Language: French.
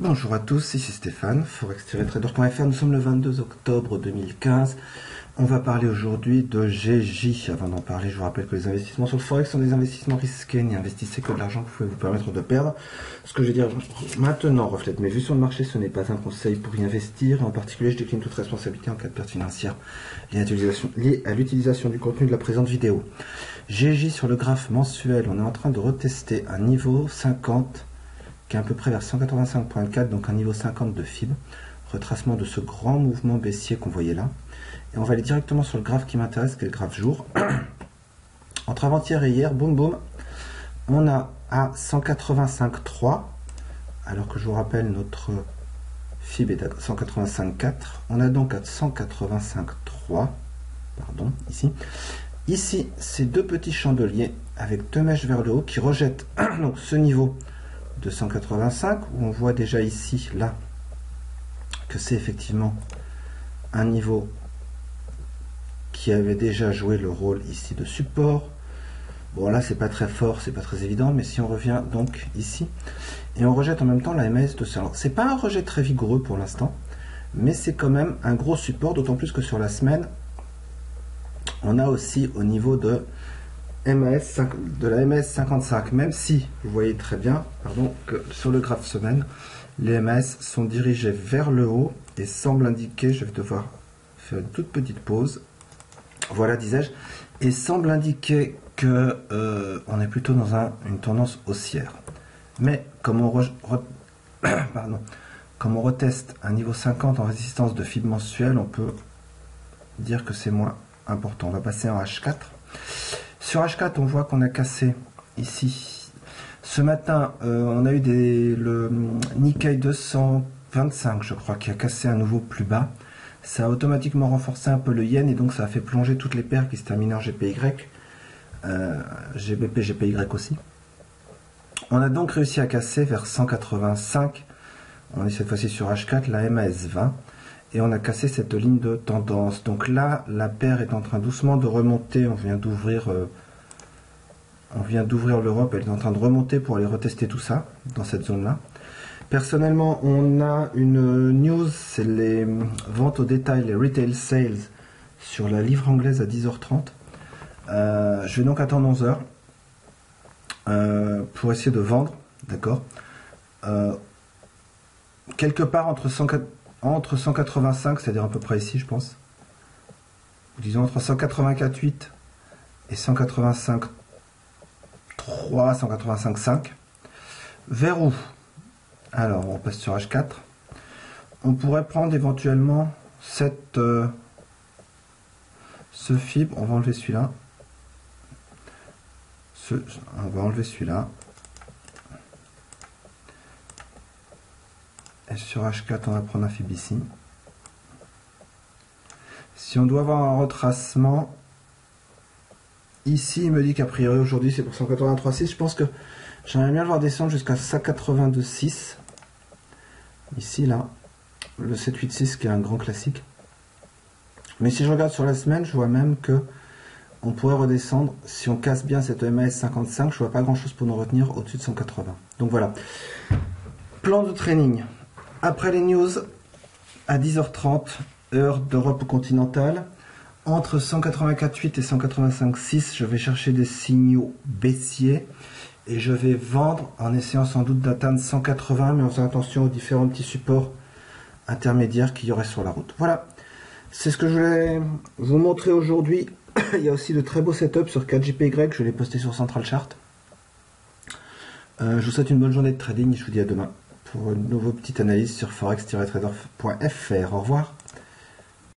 Bonjour à tous, ici Stéphane, forex-trader.fr. Nous sommes le 22 octobre 2015. On va parler aujourd'hui de GJ. Avant d'en parler, je vous rappelle que les investissements sur le forex sont des investissements risqués. N'investissez que de l'argent que vous pouvez vous permettre de perdre. Ce que je vais dire maintenant reflète mes vues sur le marché. Ce n'est pas un conseil pour y investir. En particulier, je décline toute responsabilité en cas de perte financière liée à l'utilisation du contenu de la présente vidéo. GJ sur le graphe mensuel, on est en train de retester un niveau 50 qui est à peu près vers 185.4, donc un niveau 50 de FIB, retracement de ce grand mouvement baissier qu'on voyait là. Et on va aller directement sur le graphe qui m'intéresse, qui est le graphe jour. Entre avant-hier et hier, boum boum, on a à 185.3, alors que je vous rappelle, notre FIB est à 185.4. On a donc à 185.3, pardon, ici. Ici, ces deux petits chandeliers avec deux mèches vers le haut qui rejettent donc ce niveau de 185, où on voit déjà ici, là, que c'est effectivement un niveau qui avait déjà joué le rôle ici de support. Bon, là, c'est pas très fort, c'est pas très évident, mais si on revient donc ici, et on rejette en même temps la MAS de ça. C'est pas un rejet très vigoureux pour l'instant, mais c'est quand même un gros support, d'autant plus que sur la semaine, on a aussi au niveau de la MAS 55, même si vous voyez très bien, pardon, que sur le graphe semaine, les MAS sont dirigés vers le haut et semblent indiquer, je vais devoir faire une toute petite pause, voilà disais-je, et semble indiquer que on est plutôt dans une tendance haussière. Mais comme on, comme on reteste un niveau 50 en résistance de FIB mensuel, on peut dire que c'est moins important. On va passer en H4. Sur H4, on voit qu'on a cassé ici. Ce matin, on a eu le Nikkei 225, je crois, qui a cassé à nouveau plus bas. Ça a automatiquement renforcé un peu le yen et donc ça a fait plonger toutes les paires qui se terminent en GPY, GBP, GPY aussi. On a donc réussi à casser vers 185. On est cette fois-ci sur H4, la MAS 20. Et on a cassé cette ligne de tendance. Donc là, la paire est en train doucement de remonter. On vient d'ouvrir l'Europe. Elle est en train de remonter pour aller retester tout ça dans cette zone-là. Personnellement, on a une news, c'est les ventes au détail, les retail sales sur la livre anglaise à 10h30. Je vais donc attendre 11h pour essayer de vendre, d'accord, quelque part entre 185, c'est-à-dire à peu près ici, je pense. Disons entre 184,8 et 185,3, 185,5. Vers où? Alors, on passe sur H4. On pourrait prendre éventuellement ce FIB. On va enlever celui-là. On va enlever celui-là. Et sur H4, on va prendre un FIB ici. Si on doit avoir un retracement, ici, il me dit qu'a priori aujourd'hui c'est pour 183,6. Je pense que j'aimerais bien le voir descendre jusqu'à 182,6. Ici, là, le 786 qui est un grand classique. Mais si je regarde sur la semaine, je vois même que on pourrait redescendre. Si on casse bien cette MAS 55, je vois pas grand chose pour nous retenir au-dessus de 180. Donc voilà. Plan de training. Après les news, à 10h30, heure d'Europe continentale, entre 184,8 et 185,6, je vais chercher des signaux baissiers et je vais vendre en essayant sans doute d'atteindre 180, mais en faisant attention aux différents petits supports intermédiaires qu'il y aurait sur la route. Voilà, c'est ce que je voulais vous montrer aujourd'hui. Il y a aussi de très beaux setups sur 4JPY, je vais les poster sur Central Chart. Je vous souhaite une bonne journée de trading et je vous dis à demain pour une nouvelle petite analyse sur forex-trader.fr. Au revoir.